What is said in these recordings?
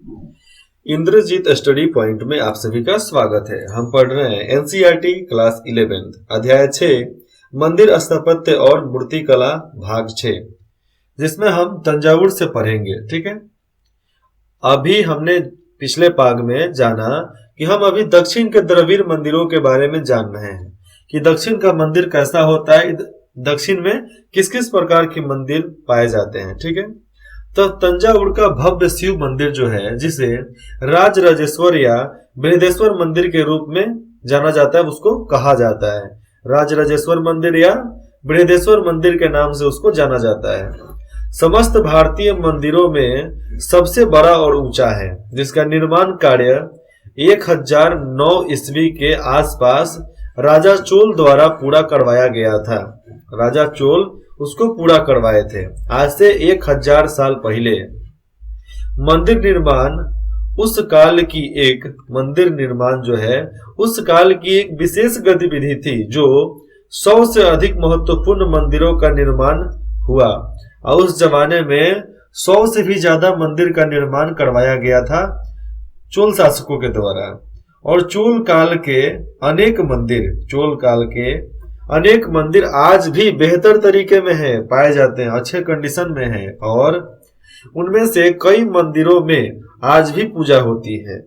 Indrajit study point में आप सभी का स्वागत है। हम पढ़ रहे हैं एनसीईआरटी क्लास 11 अध्याय 6 मंदिर स्थापत्य और मूर्तिकला भाग 6, जिसमें हम तंजावुर से पढ़ेंगे। ठीक है, अभी हमने पिछले भाग में जाना कि हम अभी दक्षिण के द्रविड़ मंदिरों के बारे में जान रहे हैं कि दक्षिण का मंदिर कैसा होता है, दक्षिण में किस किस प्रकार के मंदिर पाए जाते हैं। ठीक है, तो तंजावुर का भव्य शिव मंदिर जो है, जिसे राजराजेश्वर या बृहदेश्वर मंदिर के रूप में जाना जाता है, उसको कहा जाता है राजराजेश्वर मंदिर या बृहदेश्वर मंदिर के नाम से उसको जाना जाता है। समस्त भारतीय मंदिरों में सबसे बड़ा और ऊंचा है, जिसका निर्माण कार्य 1009 ईस्वी के आसपास राजा चोल द्वारा पूरा करवाया गया था। राजा चोल उसको पूरा करवाए थे आज से 1000 साल पहले। मंदिर निर्माण उस काल की एक विशेष गतिविधि थी, जो 100 से अधिक महत्वपूर्ण मंदिरों का निर्माण हुआ और उस जमाने में 100 से भी ज्यादा मंदिर का निर्माण करवाया गया था चोल शासकों के द्वारा। और चोल काल के अनेक मंदिर आज भी बेहतर तरीके में है, पाए जाते हैं, अच्छे कंडीशन में है, और उनमें से कई मंदिरों में आज भी पूजा होती है।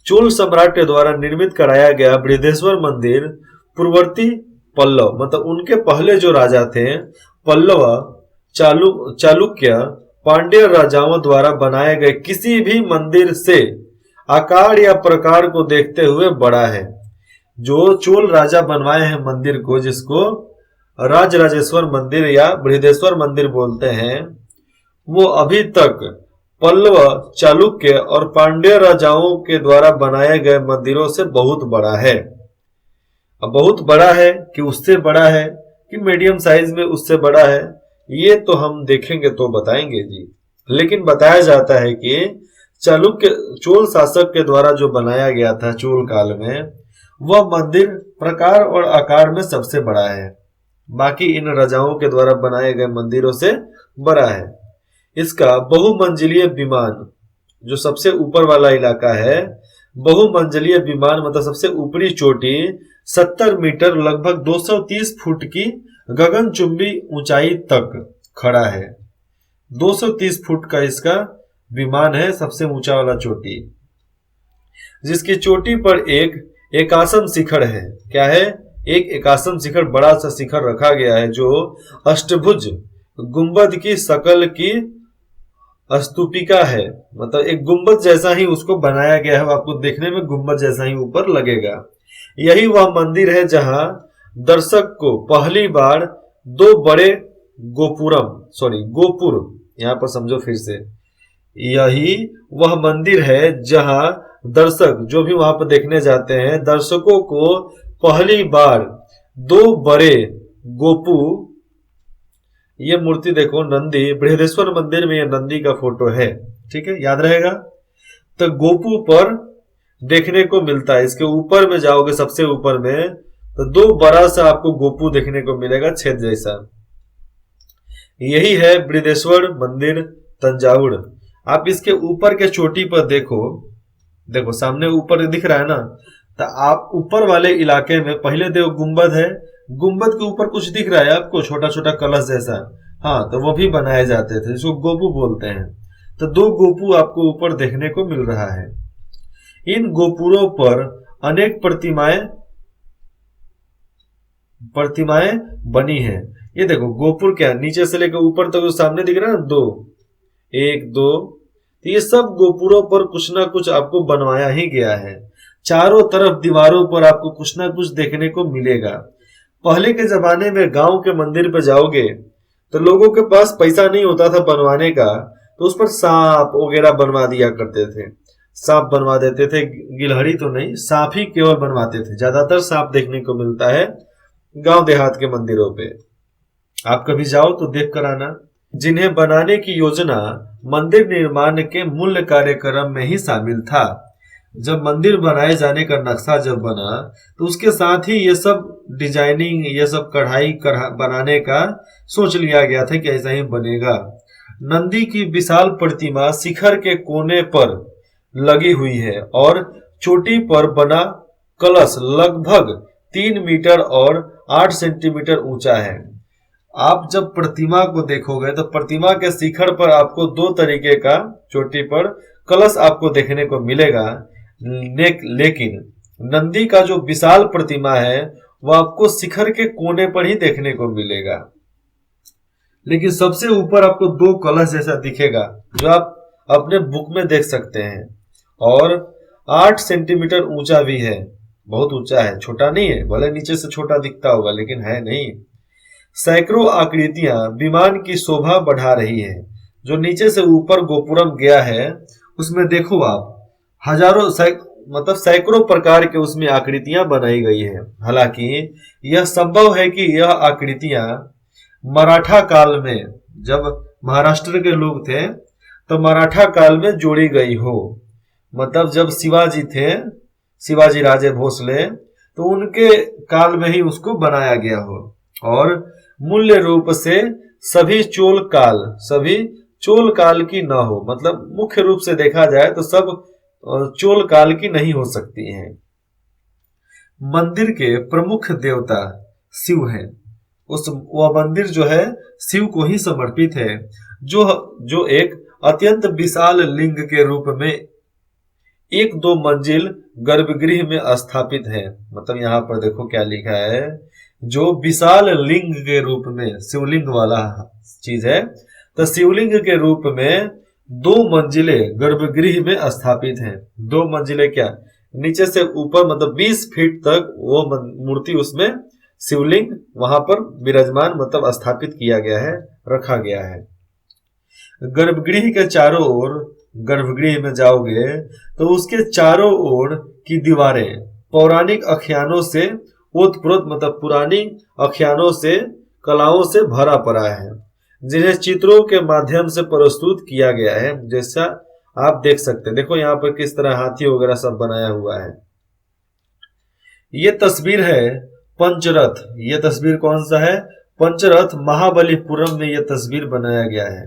चोल सम्राट के द्वारा निर्मित कराया गया बृहदेश्वर मंदिर पूर्ववर्ती पल्लव, मतलब उनके पहले जो राजा थे, पल्लव, चालुक्य, पांड्य राजाओं द्वारा बनाए गए किसी भी मंदिर से आकार या प्रकार को देखते हुए बड़ा है। जो चोल राजा बनवाए हैं मंदिर को, जिसको राजराजेश्वर मंदिर या बृहदेश्वर मंदिर बोलते हैं, वो अभी तक पल्लव, चालुक्य और पांड्य राजाओं के द्वारा बनाए गए मंदिरों से बहुत बड़ा है। अब बहुत बड़ा है कि उससे बड़ा है कि मीडियम साइज में उससे बड़ा है, ये तो हम देखेंगे तो बताएंगे जी। लेकिन बताया जाता है कि चोल शासक के द्वारा जो बनाया गया था चोल काल में, वह मंदिर प्रकार और आकार में सबसे बड़ा है, बाकी इन राजाओं के द्वारा बनाए गए मंदिरों से बड़ा है। इसका बहुमंजिलीय विमान, जो सबसे ऊपर वाला इलाका है, बहुमंजिलीय विमान मतलब सबसे ऊपरी चोटी 70 मीटर लगभग 230 फुट की गगनचुंबी ऊंचाई तक खड़ा है। 230 फुट का इसका विमान है, सबसे ऊंचा वाला चोटी, जिसकी चोटी पर एक एकासम शिखर है। क्या है? एक एकासम शिखर, बड़ा सा शिखर रखा गया है, जो अष्टभुज गुंबद की शकल की स्तूपिका है, मतलब एक गुंबद जैसा ही उसको बनाया गया है, आपको देखने में गुंबद जैसा ही ऊपर लगेगा। यही वह मंदिर है जहां दर्शक को पहली बार दो बड़े गोपुर, यहां पर समझो फिर से, यही वह मंदिर है जहां दर्शक जो भी वहां पर देखने जाते हैं, दर्शकों को पहली बार दो बड़े गोपू, ये मूर्ति देखो, नंदी, बृहदेश्वर मंदिर में ये नंदी का फोटो है। ठीक है, याद रहेगा। तो गोपू पर देखने को मिलता है, इसके ऊपर में जाओगे सबसे ऊपर में तो दो बड़ा सा आपको गोपू देखने को मिलेगा, छेद जैसा। यही है बृहदेश्वर मंदिर तंजावुर। आप इसके ऊपर के चोटी पर देखो सामने ऊपर दिख रहा है ना, तो आप ऊपर वाले इलाके में पहले देखो गुंबद है, गुंबद के ऊपर कुछ दिख रहा है आपको, छोटा छोटा कलश जैसा, हाँ, तो वो भी बनाए जाते थे, जिसको गोपू बोलते हैं। तो दो गोपू आपको ऊपर देखने को मिल रहा है। इन गोपुरों पर अनेक प्रतिमाएं बनी हैं। ये देखो गोपुर क्या, नीचे से लेकर ऊपर तक तो सामने दिख रहा है ना, एक दो, तो ये सब गोपुरों पर कुछ ना कुछ आपको बनवाया ही गया है। चारों तरफ दीवारों पर आपको कुछ ना कुछ देखने को मिलेगा। पहले के जमाने में गांव के मंदिर पर जाओगे तो लोगों के पास पैसा नहीं होता था बनवाने का, तो उस पर सांप वगैरह बनवा दिया करते थे, सांप बनवा देते थे, गिलहरी तो नहीं, सांप ही केवल बनवाते थे। ज्यादातर सांप देखने को मिलता है गांव देहात के मंदिरों पे, आप कभी जाओ तो देख कर आना। जिन्हें बनाने की योजना मंदिर निर्माण के मूल कार्यक्रम में ही शामिल था। जब मंदिर बनाए जाने का नक्शा जब बना, तो उसके साथ ही ये सब डिजाइनिंग, ये सब कढ़ाई बनाने का सोच लिया गया था कि ऐसा ही बनेगा। नंदी की विशाल प्रतिमा शिखर के कोने पर लगी हुई है और चोटी पर बना कलश लगभग 3 मीटर और 8 सेंटीमीटर ऊंचा है। आप जब प्रतिमा को देखोगे तो प्रतिमा के शिखर पर आपको दो तरीके का चोटी पर कलश आपको देखने को मिलेगा, लेकिन नंदी का जो विशाल प्रतिमा है वह आपको शिखर के कोने पर ही देखने को मिलेगा। लेकिन सबसे ऊपर आपको दो कलश जैसा दिखेगा जो आप अपने बुक में देख सकते हैं, और 8 सेंटीमीटर ऊंचा भी है। बहुत ऊंचा है, छोटा नहीं है। भले नीचे से छोटा दिखता होगा लेकिन है नहीं। सैकड़ों आकृतियां विमान की शोभा बढ़ा रही है। जो नीचे से ऊपर गोपुरम गया है उसमें देखो आप, हजारों मतलब सैकड़ों प्रकार के उसमें आकृतियां बनाई गई है। हालांकि यह संभव है कि यह आकृतियां मराठा काल में, जब महाराष्ट्र के लोग थे तो मराठा काल में जोड़ी गई हो। मतलब जब शिवाजी थे, शिवाजी राजे भोसले, तो उनके काल में ही उसको बनाया गया हो। और मूल्य रूप से सभी चोल काल की ना हो। मतलब मुख्य रूप से देखा जाए तो सब चोल काल की नहीं हो सकती हैं। मंदिर के प्रमुख देवता शिव हैं। वह मंदिर जो है शिव को ही समर्पित है, जो एक अत्यंत विशाल लिंग के रूप में 1-2 मंजिल गर्भगृह में स्थापित है। मतलब यहाँ पर देखो क्या लिखा है, जो विशाल लिंग के रूप में, शिवलिंग वाला चीज है, तो शिवलिंग के रूप में 2 मंजिले गर्भगृह में स्थापित हैं। 2 मंजिले क्या, नीचे से ऊपर मतलब 20 फीट तक वो मूर्ति, उसमें शिवलिंग वहां पर विराजमान, मतलब स्थापित किया गया है, रखा गया है। गर्भगृह के चारों ओर, गर्भगृह में जाओगे तो उसके चारों ओर की दीवारें पौराणिक आख्यानों से ओतप्रोत, मतलब पुरानी आख्यानों से, कलाओं से भरा पड़ा है, जिन्हें चित्रों के माध्यम से प्रस्तुत किया गया है। जैसा आप देख सकते हैं, देखो यहाँ पर किस तरह हाथी वगैरह सब बनाया हुआ है। ये तस्वीर है पंचरथ। ये तस्वीर कौन सा है? पंचरथ, महाबलीपुरम में यह तस्वीर बनाया गया है।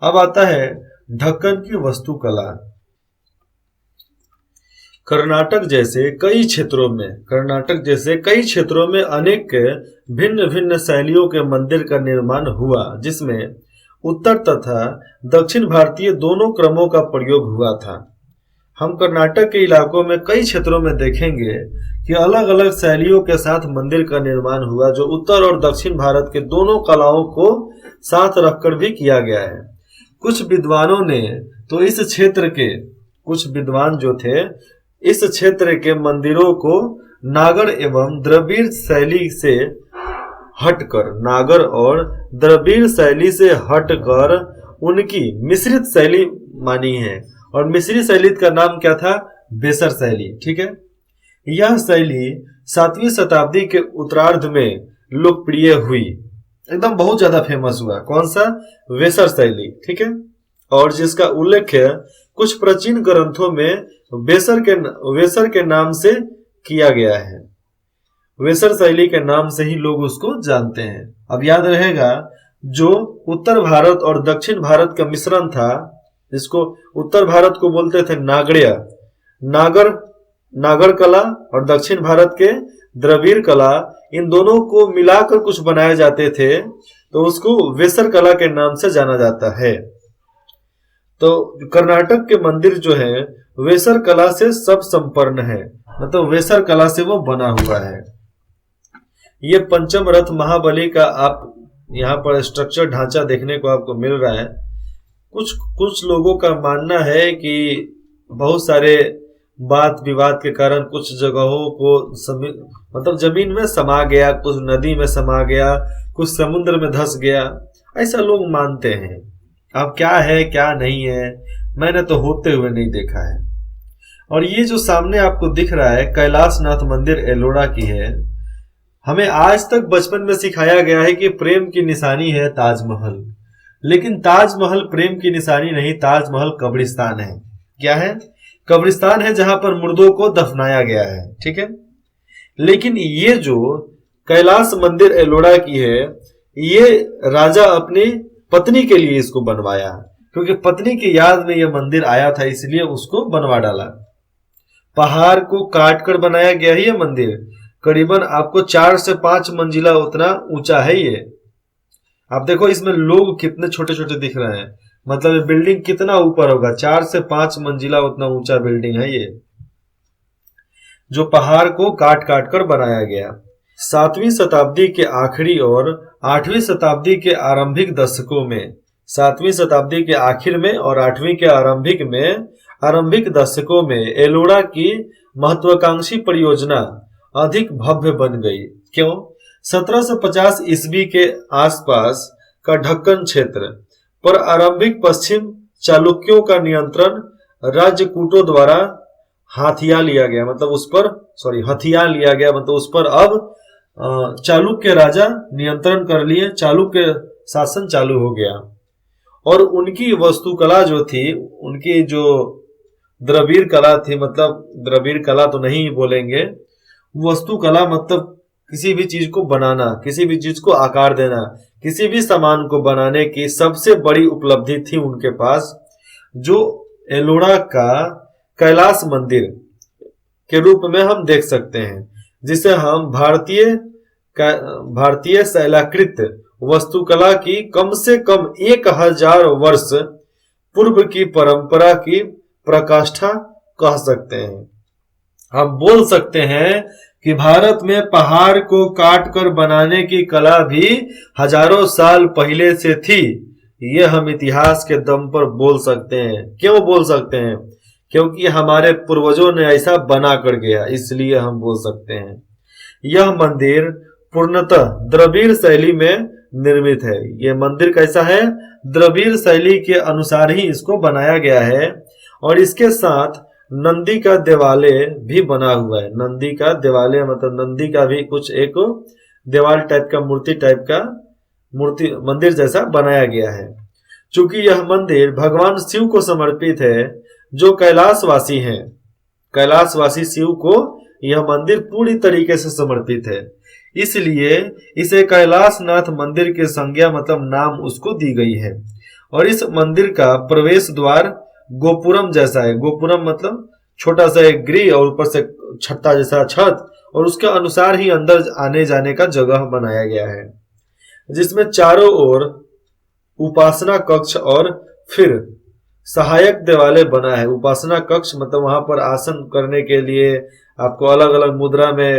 अब आता है ढक्कन की वास्तुकला। कर्नाटक जैसे कई क्षेत्रों में अनेक भिन्न भिन्न शैलियों के मंदिर का निर्माण हुआ, जिसमें उत्तर तथा दक्षिण भारतीय दोनों क्रमों का प्रयोग हुआ था। हम कर्नाटक के इलाकों में कई क्षेत्रों में देखेंगे कि अलग अलग शैलियों के साथ मंदिर का निर्माण हुआ, जो उत्तर और दक्षिण भारत के दोनों कलाओं को साथ रखकर भी किया गया है। कुछ विद्वानों ने तो कुछ विद्वान जो थे, इस क्षेत्र के मंदिरों को नागर एवं द्रविड़ शैली से हटकर उनकी मिश्रित शैली मानी है। और मिश्रित शैली का नाम क्या था? बेसर शैली। ठीक है, यह शैली 7वीं शताब्दी के उत्तरार्ध में लोकप्रिय हुई, एकदम बहुत ज्यादा फेमस हुआ। कौन सा? वेसर शैली। ठीक है, और जिसका उल्लेख कुछ प्राचीन ग्रंथों में वेसर के नाम से किया गया है। वेसर शैली के नाम से ही लोग उसको जानते हैं। अब याद रहेगा, जो उत्तर भारत और दक्षिण भारत का मिश्रण था, जिसको उत्तर भारत को बोलते थे नागर कला, और दक्षिण भारत के द्रविड़ कला, इन दोनों को मिलाकर कुछ बनाए जाते थे, तो उसको वेसर कला के नाम से जाना जाता है। तो कर्नाटक के मंदिर जो है वेसर कला से सब संपन्न है, मतलब वेसर कला से वो बना हुआ है। ये पंचम रथ महाबली का आप यहाँ पर स्ट्रक्चर ढांचा देखने को आपको मिल रहा है। कुछ लोगों का मानना है कि बहुत सारे वाद विवाद के कारण कुछ जगहों को मतलब जमीन में समा गया, कुछ नदी में समा गया, कुछ समुद्र में धंस गया, ऐसा लोग मानते हैं। अब क्या है क्या नहीं है, मैंने तो होते हुए नहीं देखा है। और ये जो सामने आपको दिख रहा है कैलाशनाथ मंदिर एलोरा की है। हमें आज तक बचपन में सिखाया गया है कि प्रेम की निशानी है ताजमहल, लेकिन ताजमहल प्रेम की निशानी नहीं, ताजमहल कब्रिस्तान है। क्या है? कब्रिस्तान है जहां पर मुर्दों को दफनाया गया है। ठीक है, लेकिन ये जो कैलाश मंदिर एलोरा की है, ये राजा अपनी पत्नी के लिए इसको बनवाया, क्योंकि पत्नी की याद में यह मंदिर आया था, इसलिए उसको बनवा डाला। पहाड़ को काट कर बनाया गया है यह मंदिर। करीबन आपको 4 से 5 मंजिला उतना ऊंचा है ये। आप देखो इसमें लोग कितने छोटे छोटे दिख रहे हैं, मतलब ये बिल्डिंग कितना ऊपर होगा, 4 से 5 मंजिला उतना ऊंचा बिल्डिंग है ये, जो पहाड़ को काट काट कर बनाया गया। 7वीं शताब्दी के आखिरी और 8वीं शताब्दी के आरंभिक दशकों में, 7वीं शताब्दी के आखिर में और 8वीं के आरंभिक दशकों में एलोरा की महत्वाकांक्षी परियोजना अधिक भव्य बन गई। क्यों? 1750 ईस्वी के आसपास का ढक्कन क्षेत्र पर आरंभिक पश्चिम चालुक्यों का नियंत्रण राजकूटों द्वारा हथिया लिया गया, मतलब उस पर अब चालुक्य राजा नियंत्रण कर लिए, चालुक्य शासन चालू हो गया। और उनकी वास्तुकला जो थी, उनकी जो द्रविड़ कला थी, मतलब द्रविड़ कला तो नहीं बोलेंगे, वास्तुकला मतलब किसी भी चीज को बनाना, किसी भी चीज को आकार देना, किसी भी सामान को बनाने की सबसे बड़ी उपलब्धि थी उनके पास, जो एलोरा का कैलाश मंदिर के रूप में हम देख सकते हैं, जिसे हम भारतीय शैलाकृत वास्तुकला की कम से कम 1000 वर्ष पूर्व की परंपरा की प्रकाष्ठा कह सकते हैं। हम बोल सकते हैं कि भारत में पहाड़ को काट कर बनाने की कला भी हजारों साल पहले से थी। ये हम इतिहास के दम पर बोल सकते हैं। क्यों बोल सकते हैं? क्योंकि हमारे पूर्वजों ने ऐसा बना कर गया, इसलिए हम बोल सकते हैं। यह मंदिर पूर्णतः द्रविड़ शैली में निर्मित है। यह मंदिर कैसा है? द्रविड़ शैली के अनुसार ही इसको बनाया गया है। और इसके साथ नंदी का देवालय भी बना हुआ है। नंदी का देवालय मतलब नंदी का भी कुछ एक देवाल टाइप का, मूर्ति मंदिर जैसा बनाया गया है। चूंकि यह मंदिर भगवान शिव को समर्पित है, जो कैलाशवासी हैं, कैलाशवासी शिव को यह मंदिर पूरी तरीके से समर्पित है, इसलिए इसे कैलाशनाथ मंदिर के संज्ञा मतलब नाम उसको दी गई है। और इस मंदिर का प्रवेश द्वार गोपुरम जैसा है। गोपुरम मतलब छोटा सा एक गृह और ऊपर से छत्ता जैसा छत, और उसके अनुसार ही अंदर आने जाने का जगह बनाया गया है, जिसमें चारों ओर उपासना कक्ष और फिर सहायक देवालय बना है। उपासना कक्ष मतलब वहां पर आसन करने के लिए, आपको अलग अलग मुद्रा में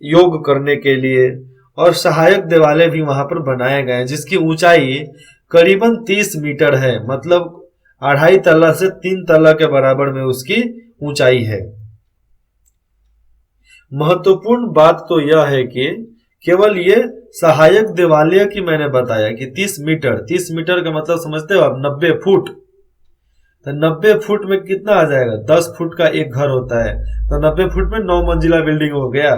योग करने के लिए, और सहायक देवालय भी वहां पर बनाए गए हैं, जिसकी ऊंचाई करीबन 30 मीटर है, मतलब 2.5 तल्ला से 3 तल्ला के बराबर में उसकी ऊंचाई है। महत्वपूर्ण बात तो यह है कि केवल ये सहायक देवालय की मैंने बताया कि 30 मीटर का मतलब समझते हो आप, 90 फुट। तो 90 फुट में कितना आ जाएगा? 10 फुट का एक घर होता है, तो 90 फुट में 9 मंजिला बिल्डिंग हो गया।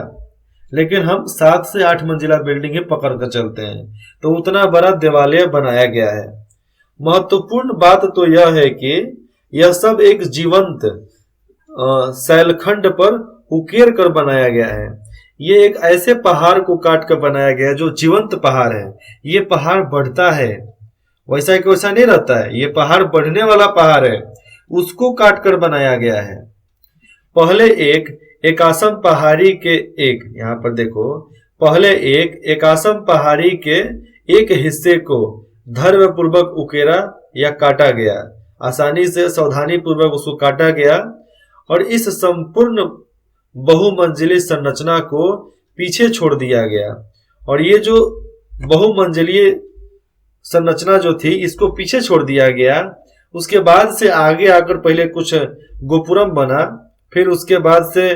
लेकिन हम 7 से 8 मंजिला बिल्डिंग ही पकड़ कर चलते हैं, तो उतना बड़ा देवालय बनाया गया है। महत्वपूर्ण बात तो यह है कि यह सब एक जीवंत शैलखंड पर उकेर कर बनाया गया है। ये एक ऐसे पहाड़ को काट कर बनाया गया है जो जीवंत पहाड़ है। ये पहाड़ बढ़ता है, वैसा कि वैसा नहीं रहता है, ये पहाड़ बढ़ने वाला पहाड़ है, उसको काट कर बनाया गया है। पहले एक आसम पहाड़ी के यहाँ पर देखो, पहले एक आसम पहाड़ी के एक हिस्से को धर्म पूर्वक उकेरा या काटा गया, आसानी से सावधानी पूर्वक उसको काटा गया, और इस संपूर्ण बहुमंजिली संरचना को पीछे छोड़ दिया गया। और ये जो बहुमंजिली संरचना जो थी, इसको पीछे छोड़ दिया गया। उसके बाद से आगे आकर पहले कुछ गोपुरम बना, फिर उसके बाद से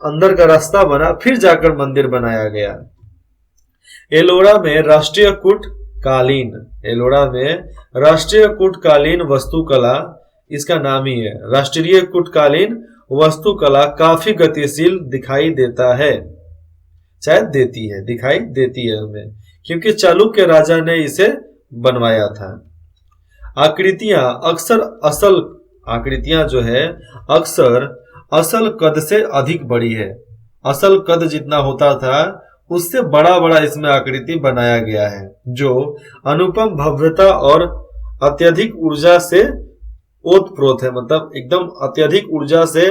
अंदर का रास्ता बना, फिर जाकर मंदिर बनाया गया। एलोरा में राष्ट्रीय कूटकालीन वास्तुकला, इसका नाम ही है, राष्ट्रीय कूटकालीन वास्तुकला काफी गतिशील दिखाई देता है, शायद दिखाई देती है हमें, क्योंकि चालुक्य राजा ने इसे बनवाया था। आकृतियां जो है अक्सर असल कद से अधिक बड़ी है। असल कद जितना होता था उससे बड़ा बड़ा इसमें आकृति बनाया गया है, जो अनुपम भव्यता और अत्यधिक ऊर्जा से ओतप्रोत है। मतलब एकदम अत्यधिक ऊर्जा से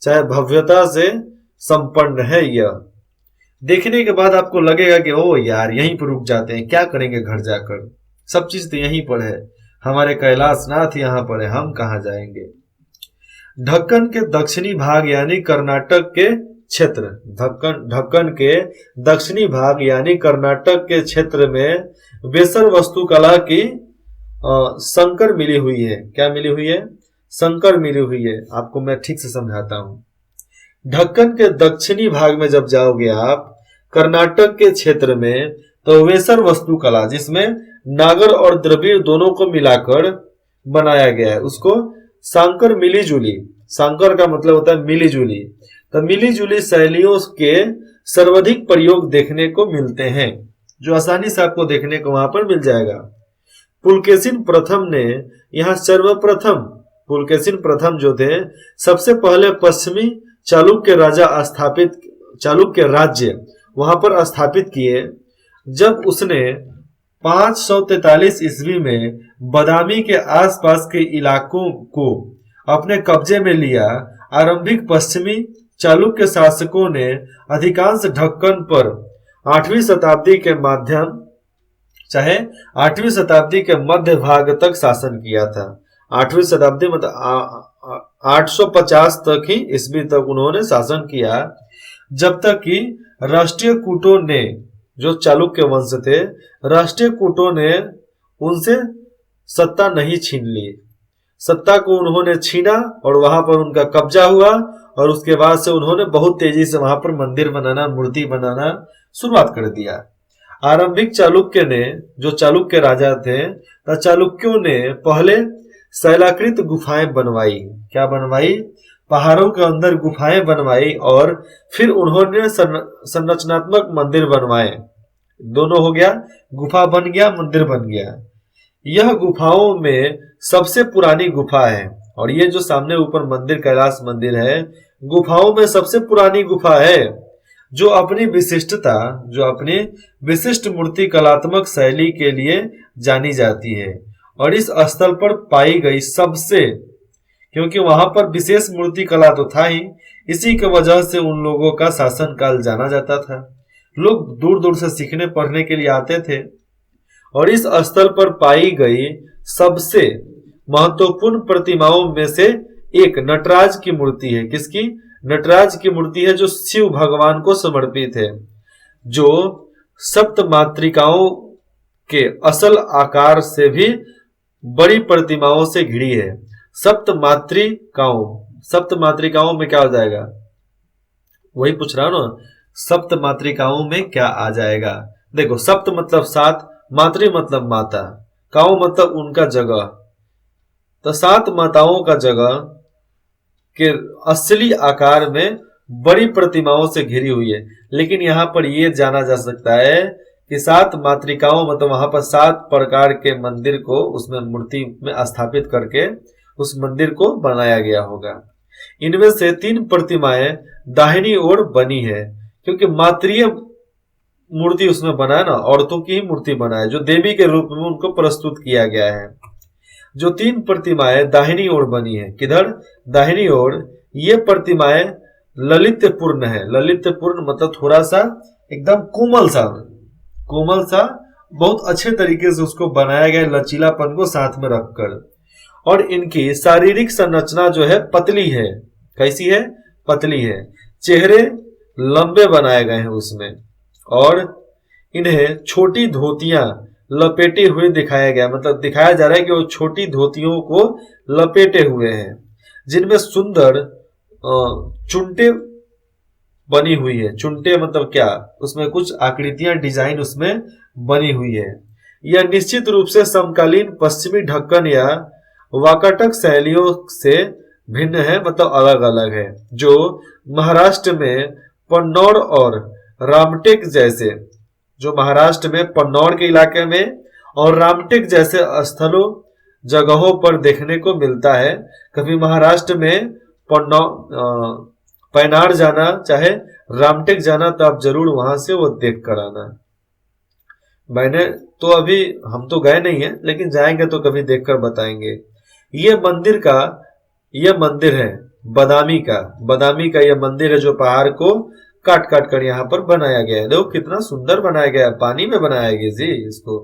चाहे भव्यता से संपन्न है। यह देखने के बाद आपको लगेगा कि ओ यार यहीं पर रुक जाते हैं, क्या करेंगे घर जाकर, सब चीज तो यहीं पर है, हमारे कैलाशनाथ यहाँ पर है, हम कहाँ जाएंगे। ढक्कन के दक्षिणी भाग यानी कर्नाटक के क्षेत्र, ढक्कन के दक्षिणी भाग यानी कर्नाटक के क्षेत्र में बेसर वास्तुकला की संकर मिली हुई है। क्या मिली हुई है? संकर मिली हुई है। आपको मैं ठीक से समझाता हूं। ढक्कन के दक्षिणी भाग में जब जाओगे आप कर्नाटक के क्षेत्र में, तो वेसर वास्तुकला जिसमें नागर और द्रविड़ दोनों को मिलाकर बनाया गया है, उसको सांकर मिली जुली, सांकर का मतलब होता है मिली जुली, तो मिली जुली शैलियों के सर्वाधिक प्रयोग देखने को मिलते हैं, जो आसानी से आपको देखने को वहां पर मिल जाएगा। पुलकेशिन प्रथम ने यहाँ सर्वप्रथम, पुलकेशिन प्रथम जो थे सबसे पहले पश्चिमी चालुक्य राज्य वहां पर स्थापित किए। जब उसने 543 ईस्वी में बादामी के आसपास के इलाकों को अपने कब्जे में लिया, आरंभिक पश्चिमी चालुक्य शासकों ने अधिकांश ढक्कन पर 8वीं शताब्दी के मध्य भाग तक शासन किया था। 8वीं शताब्दी मतलब 850 तक ही ईस्वी तक उन्होंने शासन किया, जब तक कि राष्ट्रीय कूटों ने, जो चालुक्य वंश थे, राष्ट्रीय कूटों ने उनसे सत्ता नहीं छीन ली। सत्ता को उन्होंने छीना और वहां पर उनका कब्जा हुआ, और उसके बाद से उन्होंने बहुत तेजी से वहां पर मंदिर बनाना, मूर्ति बनाना शुरुआत कर दिया। आरंभिक चालुक्य ने, जो चालुक्य राजा थे, तो चालुक्यों ने पहले शैलाकृत गुफाएं बनवाई। क्या बनवाई? पहाड़ों के अंदर गुफाएं बनवाई, और फिर उन्होंने संरचनात्मक मंदिर बनवाए। दोनों हो गया, गुफा बन गया, मंदिर बन गया। यह गुफाओं में सबसे पुरानी गुफा है, और ये जो सामने ऊपर मंदिर, कैलाश मंदिर है, गुफाओं में सबसे पुरानी गुफा है, जो अपनी विशिष्ट मूर्ति कलात्मक शैली के लिए जानी जाती है। और इस स्थल पर पाई गई सबसे, क्योंकि वहां पर विशेष मूर्ति कला तो था ही, इसी की वजह से उन लोगों का शासन काल जाना जाता था। लोग दूर दूर से सीखने पढ़ने के लिए आते थे। और इस स्थल पर पाई गई सबसे महत्वपूर्ण प्रतिमाओं में से एक नटराज की मूर्ति है। किसकी? नटराज की मूर्ति है, जो शिव भगवान को समर्पित है, जो सप्त मातृकाओं के असल आकार से भी बड़ी प्रतिमाओं से घिरी है। सप्त मातृकाओं में क्या हो जाएगा? वही पूछ रहा हूं ना, सप्त मातृकाओं में क्या आ जाएगा? देखो, सप्त मतलब 7, मातृ मतलब माता, काओ मतलब उनका जगह, तो 7 माताओं का जगह के असली आकार में बड़ी प्रतिमाओं से घिरी हुई है। लेकिन यहाँ पर यह जाना जा सकता है कि 7 मातृकाओं मतलब वहां पर 7 प्रकार के मंदिर को उसमें मूर्ति में स्थापित करके उस मंदिर को बनाया गया होगा। इनमें से 3 प्रतिमाएं दाहिनी ओर बनी है, क्योंकि मातृय मूर्ति उसमें बना है ना, औरतों की ही मूर्ति बना है, जो देवी के रूप में उनको प्रस्तुत किया गया है। जो 3 प्रतिमाएं दाहिनी ओर बनी है, किधर? दाहिनी ओर। ये प्रतिमाएं ललितपूर्ण है। ललितपूर्ण मतलब थोड़ा सा एकदम कोमल सा, बहुत अच्छे तरीके से उसको बनाया गया, लचीलापन को साथ में रखकर। और इनकी शारीरिक संरचना जो है पतली है। कैसी है? पतली है। चेहरे लंबे बनाए गए हैं उसमें, और इन्हें छोटी धोतियां लपेटे हुए दिखाया गया, मतलब दिखाया जा रहा है कि वो छोटी धोतियों को लपेटे हुए हैं, जिनमें सुंदर चुनटे बनी हुई है। चुनटे मतलब क्या? उसमें कुछ आकृतियां, डिजाइन उसमें बनी हुई है। यह निश्चित रूप से समकालीन पश्चिमी ढक्कन या वाकाटक शैलियों से भिन्न है, मतलब अलग अलग है, जो महाराष्ट्र में पन्नौर और रामटेक जैसे, जो महाराष्ट्र में पन्नौर के इलाके में और रामटेक जैसे स्थलों, जगहों पर देखने को मिलता है। कभी महाराष्ट्र में पैनार जाना, चाहे रामटेक जाना तो आप जरूर वहां से वो देख कर आना। मैंने तो अभी, हम तो गए नहीं है, लेकिन जाएंगे तो कभी देखकर बताएंगे। ये मंदिर का, ये मंदिर है बदामी का। बदामी का ये मंदिर है जो पहाड़ को काट काट कर यहाँ पर बनाया गया है। देखो कितना सुंदर बनाया गया है, पानी में बनाया गया जी इसको।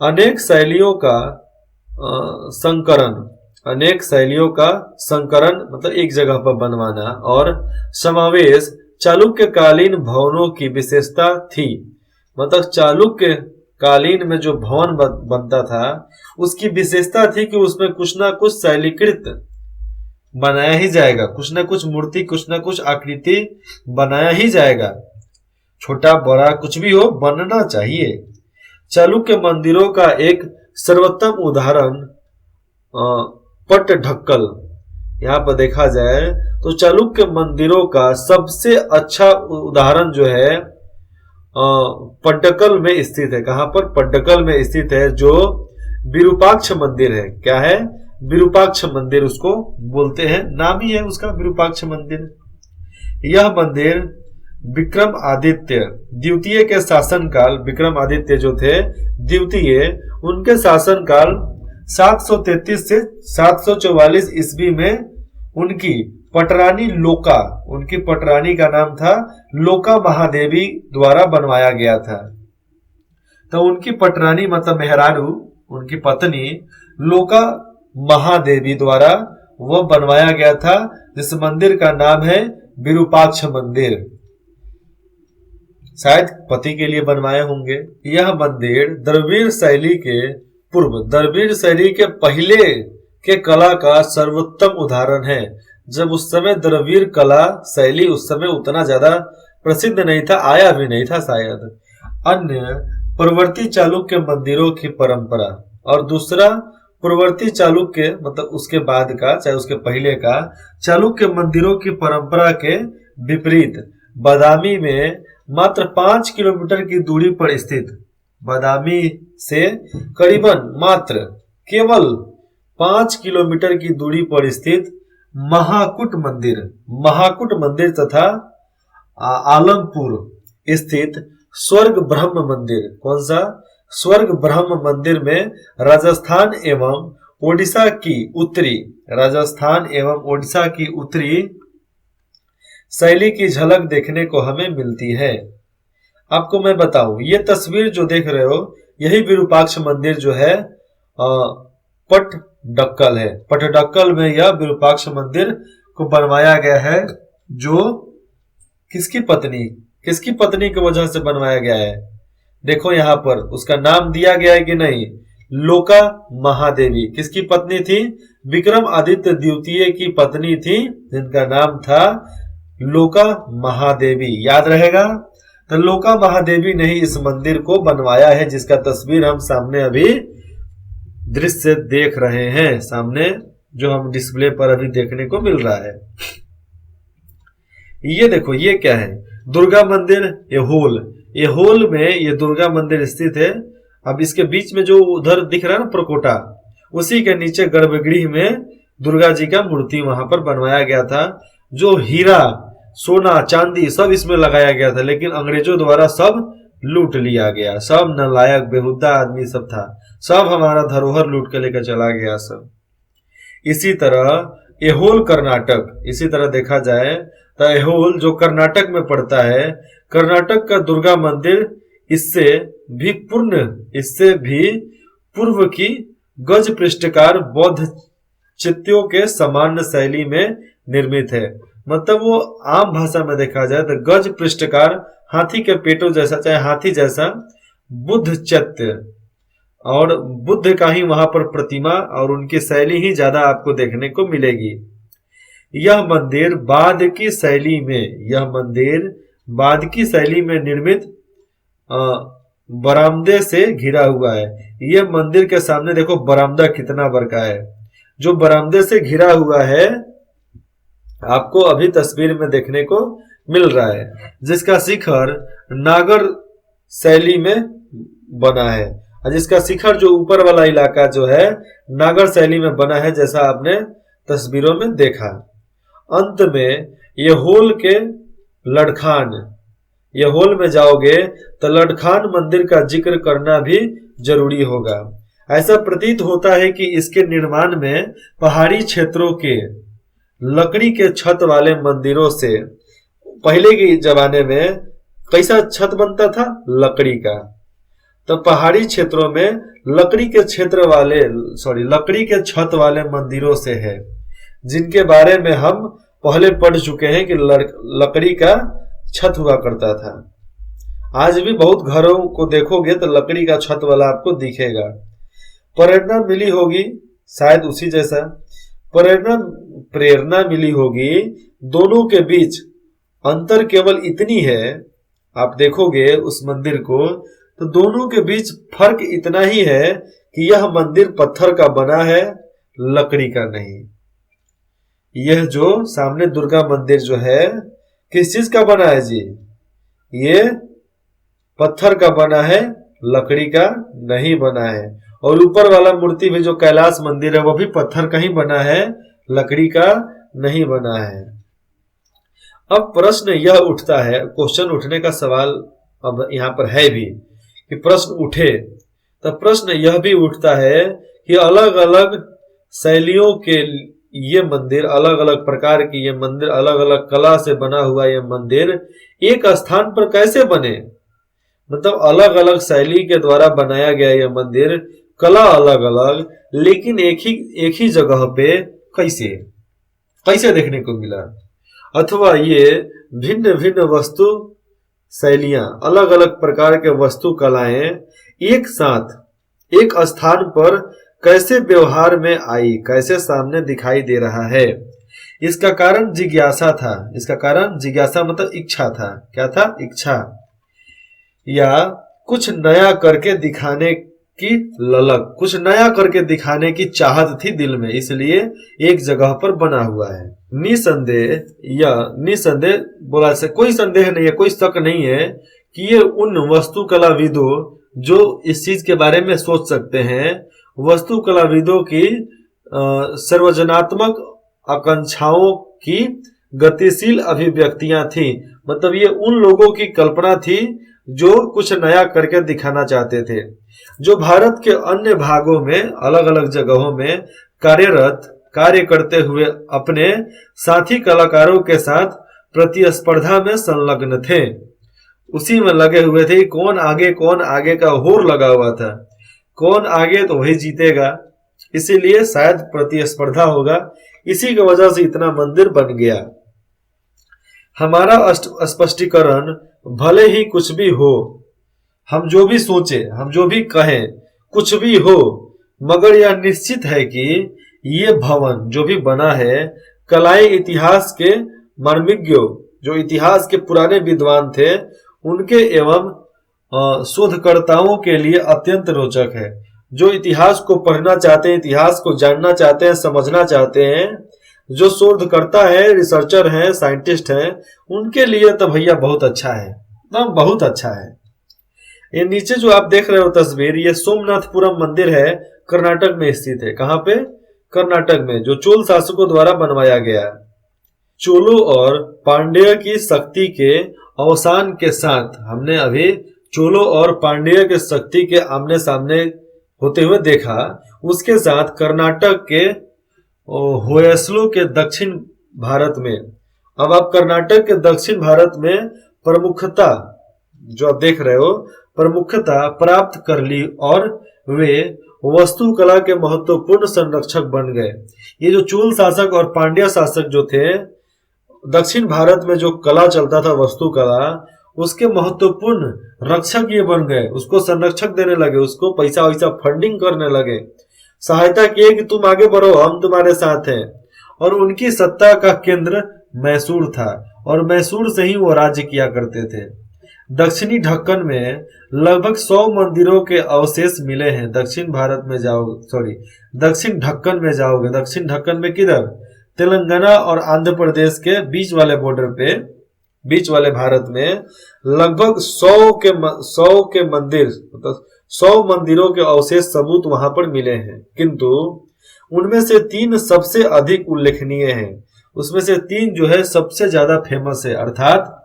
अनेक शैलियों का संकरण, अनेक शैलियों का संकरण मतलब एक जगह पर बनवाना और समावेश चालुक्य कालीन भवनों की विशेषता थी। मतलब चालुक्य कालीन में जो भवन बनता था उसकी विशेषता थी कि उसमें कुछ ना कुछ शैलीकृत बनाया ही जाएगा, कुछ ना कुछ मूर्ति, कुछ ना कुछ आकृति बनाया ही जाएगा। छोटा बड़ा कुछ भी हो, बनना चाहिए। चालुक्य मंदिरों का एक सर्वोत्तम उदाहरण पट्टडकल। यहाँ पर देखा जाए तो चालुक्य मंदिरों का सबसे अच्छा उदाहरण जो है पट्टडकल में स्थित है। कहां पर? पट्टडकल में स्थित है, जो विरूपाक्ष मंदिर है। क्या है? विरूपाक्ष मंदिर उसको बोलते हैं, नाम ही है उसका विरूपाक्ष मंदिर। यह मंदिर विक्रमादित्य द्वितीय के शासनकाल, विक्रमादित्य जो थे द्वितीय, उनके शासनकाल 733 से 744 ईस्वी में उनकी पटरानी लोका, उनकी पटरानी का नाम था लोका महादेवी द्वारा बनवाया गया था। तो उनकी पटरानी मतलब मेहरारू, उनकी पत्नी लोका महादेवी द्वारा वह बनवाया गया था, जिस मंदिर का नाम है विरूपाक्ष मंदिर। शायद पति के लिए बनवाए होंगे। यह मंदिर द्रविड़ शैली के पूर्व, द्रविड़ शैली के पहले के कला का सर्वोत्तम उदाहरण है। जब उस समय द्रविड़ कला शैली उस समय उतना ज्यादा प्रसिद्ध नहीं था, आया भी नहीं था शायद। अन्य पूर्ववर्ती चालुक्य मंदिरों की परंपरा, और दूसरा पूर्ववर्ती चालुक्य मतलब उसके बाद का, चाहे उसके पहले का चालुक्य मंदिरों की परंपरा के विपरीत बादामी में मात्र 5 किलोमीटर की दूरी पर स्थित, बादामी से करीबन मात्र केवल 5 किलोमीटर की दूरी पर स्थित महाकूट मंदिर, महाकूट मंदिर तथा आलमपुर स्थित स्वर्ग ब्रह्म मंदिर। कौन सा? स्वर्ग ब्रह्म मंदिर में राजस्थान एवं ओडिशा की उत्तरी, राजस्थान एवं ओडिशा की उत्तरी शैली की झलक देखने को हमें मिलती है। आपको मैं बताऊं, ये तस्वीर जो देख रहे हो यही विरूपाक्ष मंदिर जो है पट्टडकल है। पट्टडकल में यह विरूपाक्ष मंदिर को बनवाया गया है, जो किसकी पत्नी की वजह से बनवाया गया है। देखो यहाँ पर उसका नाम दिया गया है कि नहीं, लोका महादेवी। किसकी पत्नी थी? विक्रमादित्य द्वितीय की पत्नी थी, जिनका नाम था लोका महादेवी। याद रहेगा? तो लोका महादेवी ने ही इस मंदिर को बनवाया है, जिसका तस्वीर हम सामने अभी दृश्य देख रहे हैं, सामने जो हम डिस्प्ले पर अभी देखने को मिल रहा है। ये देखो, ये क्या है? दुर्गा मंदिर एहोल। एहोल में ये दुर्गा मंदिर स्थित है। अब इसके बीच में जो उधर दिख रहा है ना प्रकोटा, उसी के नीचे गर्भगृह में दुर्गा जी का मूर्ति वहां पर बनवाया गया था। जो हीरा, सोना, चांदी सब इसमें लगाया गया था, लेकिन अंग्रेजों द्वारा सब लूट लिया गया। सब नालायक बेहुदा आदमी सब था, सब हमारा धरोहर लूट के लेकर चला गया सब। इसी तरह एहोल कर्नाटक, इसी तरह देखा जाए तो एहोल जो कर्नाटक में पड़ता है, कर्नाटक का दुर्गा मंदिर इससे भी पूर्व की गज पृष्ठकार बौद्ध चित्रों के सामान्य शैली में निर्मित है। मतलब वो आम भाषा में देखा जाए तो गज पृष्ठकार, हाथी के पेटों जैसा, चाहे हाथी जैसा बुद्ध चित्र, और बुद्ध का ही वहां पर प्रतिमा और उनकी शैली ही ज्यादा आपको देखने को मिलेगी। यह मंदिर बाद की शैली में निर्मित बरामदे से घिरा हुआ है। यह मंदिर के सामने देखो बरामदा कितना बड़ा है, जो बरामदे से घिरा हुआ है, आपको अभी तस्वीर में देखने को मिल रहा है, जिसका शिखर नागर शैली में बना है, और जिसका शिखर जो ऊपर वाला इलाका जो है नागर शैली में बना है, जैसा आपने तस्वीरों में देखा। अंत में ये होल के लड़खान, ये होल में जाओगे तो लड़खान मंदिर का जिक्र करना भी जरूरी होगा। ऐसा प्रतीत होता है कि इसके निर्माण में पहाड़ी क्षेत्रों के लकड़ी के छत वाले मंदिरों से, पहले के जमाने में कैसा छत बनता था, लकड़ी का, तो पहाड़ी क्षेत्रों में लकड़ी के लकड़ी के छत वाले मंदिरों से है, जिनके बारे में हम पहले पढ़ चुके हैं कि लकड़ी का छत हुआ करता था। आज भी बहुत घरों को देखोगे तो लकड़ी का छत वाला आपको दिखेगा। प्रेरणा मिली होगी शायद उसी जैसा, प्रेरणा मिली होगी। दोनों के बीच अंतर केवल इतनी है, आप देखोगे उस मंदिर को तो दोनों के बीच फर्क इतना ही है कि यह मंदिर पत्थर का बना है, लकड़ी का नहीं। यह जो सामने दुर्गा मंदिर जो है किस चीज का बना है जी, ये पत्थर का बना है, लकड़ी का नहीं बना है। और ऊपर वाला मूर्ति भी जो कैलाश मंदिर है वो भी पत्थर का ही बना है, लकड़ी का नहीं बना है। अब प्रश्न यह उठता है, क्वेश्चन उठने का सवाल अब यहाँ पर है भी कि प्रश्न उठे, तो प्रश्न यह भी उठता है कि अलग अलग शैलियों के ये मंदिर, अलग अलग प्रकार की ये मंदिर, अलग अलग कला से बना हुआ ये मंदिर एक स्थान पर कैसे बने। मतलब अलग अलग शैली के द्वारा बनाया गया ये मंदिर, कला अलग अलग, लेकिन एक ही जगह पे कैसे देखने को मिला। अथवा ये भिन्न भिन्न वस्तु शैलियां, अलग अलग प्रकार के वस्तु कलाएं एक साथ एक स्थान पर कैसे व्यवहार में आई, कैसे सामने दिखाई दे रहा है। इसका कारण जिज्ञासा था। इसका कारण जिज्ञासा मतलब इच्छा था। क्या था? इच्छा, या कुछ नया करके दिखाने की ललक, कुछ नया करके दिखाने की चाहत थी दिल में, इसलिए एक जगह पर बना हुआ है। निसंदेह बोला से कोई संदेह नहीं है, कोई शक नहीं है कि ये उन वास्तुकलाविदों जो इस चीज के बारे में सोच सकते हैं, वास्तुकलाविदों की सर्वजनात्मक आकांक्षाओं की गतिशील अभिव्यक्तियां थी। मतलब ये उन लोगों की कल्पना थी जो कुछ नया करके दिखाना चाहते थे, जो भारत के अन्य भागों में अलग अलग जगहों में कार्य करते हुए अपने साथी कलाकारों के साथ प्रतिस्पर्धा में संलग्न थे। उसी में लगे हुए थे, कौन आगे का होर लगा हुआ था, कौन आगे तो वही जीतेगा, इसीलिए शायद प्रतिस्पर्धा होगा, इसी की वजह से इतना मंदिर बन गया। हमारा स्पष्टीकरण भले ही कुछ भी हो, हम जो भी सोचे, हम जो भी कहें, कुछ भी हो, मगर यह निश्चित है कि ये भवन जो भी बना है, कलाएं इतिहास के मर्मज्ञों, जो इतिहास के पुराने विद्वान थे, उनके एवं शोधकर्ताओं के लिए अत्यंत रोचक है। जो इतिहास को पढ़ना चाहते हैं, इतिहास को जानना चाहते हैं, समझना चाहते हैं, जो शोधकर्ता है, रिसर्चर हैं, साइंटिस्ट हैं, उनके लिए तो भैया बहुत अच्छा है, बहुत अच्छा है। ये नीचे जो आप देख रहे हो तस्वीर, ये सोमनाथपुरम मंदिर है, कर्नाटक में स्थित है। कहां पे? कर्नाटक में, जो चोल शासकों द्वारा बनवाया गया। चोलों और पांड्य की शक्ति के अवसान के साथ, हमने अभी चोलों और पांड्य के शक्ति के आमने सामने होते हुए देखा, उसके साथ कर्नाटक के होयसलों के दक्षिण भारत में, अब आप कर्नाटक के दक्षिण भारत में प्रमुखता जो आप देख रहे हो, प्रमुखता प्राप्त कर ली और वे वास्तुकला के महत्वपूर्ण संरक्षक बन गए। ये जो चोल शासक और पांड्या शासक जो थे, दक्षिण भारत में जो कला चलता था, वास्तुकला, उसके महत्वपूर्ण रक्षक ये बन गए, उसको संरक्षक देने लगे, उसको पैसा वैसा फंडिंग करने लगे, सहायता किए कि तुम आगे बढ़ो, हम तुम्हारे साथ हैं। और उनकी सत्ता का केंद्र मैसूर था, और मैसूर से ही वो राज्य किया करते थे। दक्षिणी ढक्कन में लगभग 100 मंदिरों के अवशेष मिले हैं। दक्षिण ढक्कन में जाओगे, दक्षिण ढक्कन में किधर? तेलंगाना और आंध्र प्रदेश के बीच वाले बॉर्डर पे, बीच वाले भारत में लगभग 100 के मंदिर, मतलब 100 मंदिरों के अवशेष सबूत वहां पर मिले हैं। किंतु उनमें से 3 सबसे अधिक उल्लेखनीय हैं। उसमें से 3 जो है सबसे ज्यादा फेमस है, अर्थात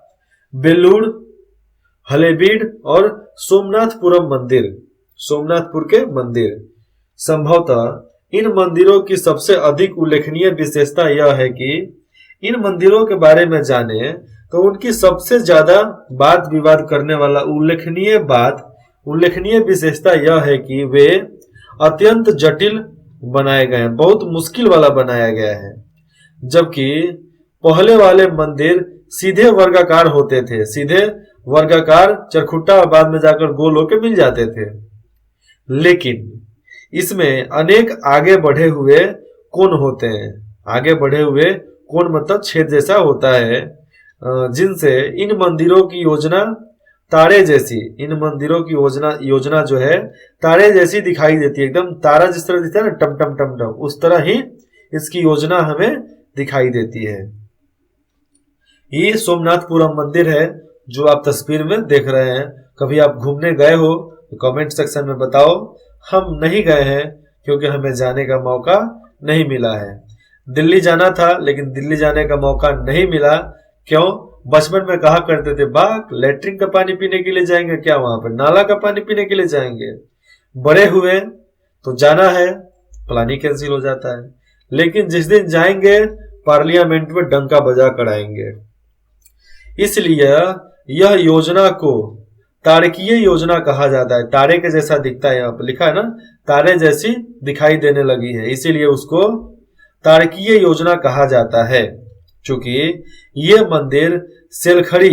बेलूर, हलेबीड और सोमनाथपुरम मंदिर, सोमनाथपुर के मंदिर। संभवतः इन मंदिरों की सबसे अधिक उल्लेखनीय विशेषता यह है कि इन मंदिरों के बारे में जाने तो उनकी सबसे ज्यादा वाद विवाद करने वाला उल्लेखनीय विशेषता यह है कि वे अत्यंत जटिल बनाए गए हैं, बहुत मुश्किल वाला बनाया गया है। जबकि पहले वाले मंदिर सीधे वर्गाकार होते थे, सीधे वर्गाकार चरखुट्टा और बाद में जाकर गोल होकर मिल जाते थे। लेकिन इसमें अनेक आगे बढ़े हुए कोण होते हैं। आगे बढ़े हुए कोण मतलब छेद जैसा होता है, जिनसे इन मंदिरों की योजना तारे जैसी, इन मंदिरों की योजना जो है तारे जैसी दिखाई देती है। एकदम तारा जिस तरह दिखता है ना, टम टम टम टम, उस तरह ही इसकी योजना हमें दिखाई देती है। ये सोमनाथपुरम मंदिर है जो आप तस्वीर में देख रहे हैं। कभी आप घूमने गए हो तो कमेंट सेक्शन में बताओ। हम नहीं गए हैं क्योंकि हमें जाने का मौका नहीं मिला है। दिल्ली जाना था लेकिन दिल्ली जाने का मौका नहीं मिला। क्यों? बचपन में कहा करते थे, बाग लेटरिन का पानी पीने के लिए जाएंगे, क्या वहां पर नाला का पानी पीने के लिए जाएंगे। बड़े हुए तो जाना है, प्लानिंग कैंसिल हो जाता है। लेकिन जिस दिन जाएंगे पार्लियामेंट में डंका बजा कर आएंगे। इसलिए यह योजना को तारकीय योजना कहा जाता है। तारे के जैसा दिखता है, यहाँ पर लिखा है ना, तारे जैसी दिखाई देने लगी है, इसीलिए उसको तारकीय योजना कहा जाता है। चूंकि ये मंदिर सेलखड़ी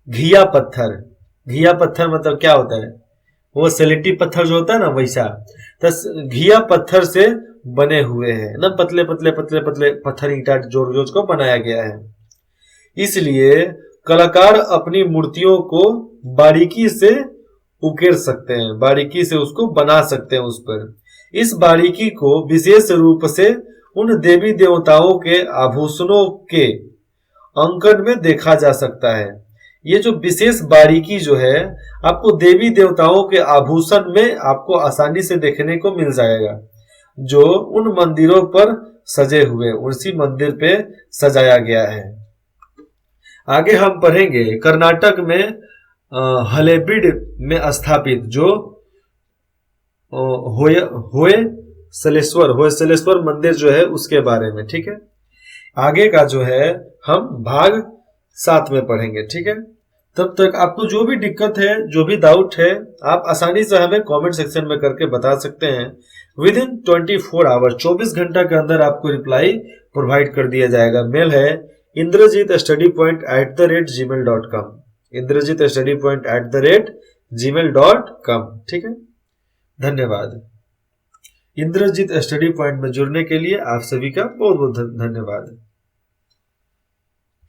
घिया पत्थर मतलब क्या होता है, वो सेलेटी पत्थर जो होता है ना वैसा, तो घिया पत्थर से बने हुए हैं ना, पतले पतले पतले पतले पत्थर ईंटा जोड़ जोड़ को बनाया गया है। इसलिए कलाकार अपनी मूर्तियों को बारीकी से उकेर सकते हैं, बारीकी से उसको बना सकते हैं उस पर। इस बारीकी को विशेष रूप से उन देवी देवताओं के आभूषणों के अंकन में देखा जा सकता है। ये जो विशेष बारीकी जो है आपको देवी देवताओं के आभूषण में आपको आसानी से देखने को मिल जाएगा, जो उन मंदिरों पर सजे हुए उसी मंदिर पे सजाया गया है। आगे हम पढ़ेंगे कर्नाटक में हलेबीड में स्थापित जो होयसलेश्वर मंदिर जो है उसके बारे में। ठीक है, आगे का जो है हम भाग 7 में पढ़ेंगे। ठीक है, तब तक आपको जो भी दिक्कत है, जो भी डाउट है, आप आसानी से हमें कमेंट सेक्शन में करके बता सकते हैं। विद इन 24 आवर्स, 24 घंटा के अंदर आपको रिप्लाई प्रोवाइड कर दिया जाएगा। मेल है indrajitstudypoint@gmail.com, indrajitstudypoint@gmail.com। ठीक है, धन्यवाद। इंद्रजीत स्टडी पॉइंट में जुड़ने के लिए आप सभी का बहुत बहुत धन्यवाद।